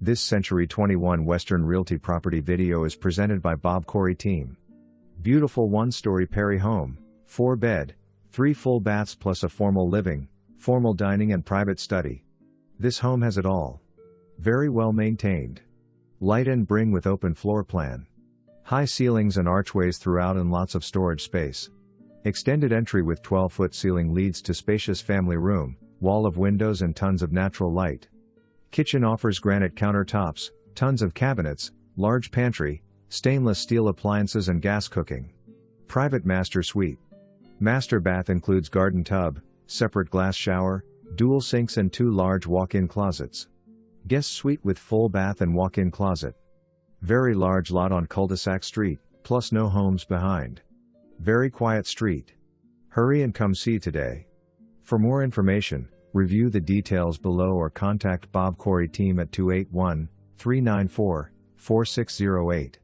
This Century 21 Western Realty property video is presented by Bob Corey Team. Beautiful one-story Perry home, 4-bed, 3 full baths plus a formal living, formal dining and private study. This home has it all. Very well maintained. Light and bring with open floor plan. High ceilings and archways throughout and lots of storage space. Extended entry with 12-foot ceiling leads to spacious family room, wall of windows and tons of natural light. Kitchen offers granite countertops, tons of cabinets, large pantry, stainless steel appliances and gas cooking. Private master suite. Master bath includes garden tub, separate glass shower, dual sinks and 2 large walk-in closets. Guest suite with full bath and walk-in closet. Very large lot on cul-de-sac street, plus no homes behind. Very quiet street. Hurry and come see today. For more information, review the details below or contact Bob Corey Team at 281-394-4608.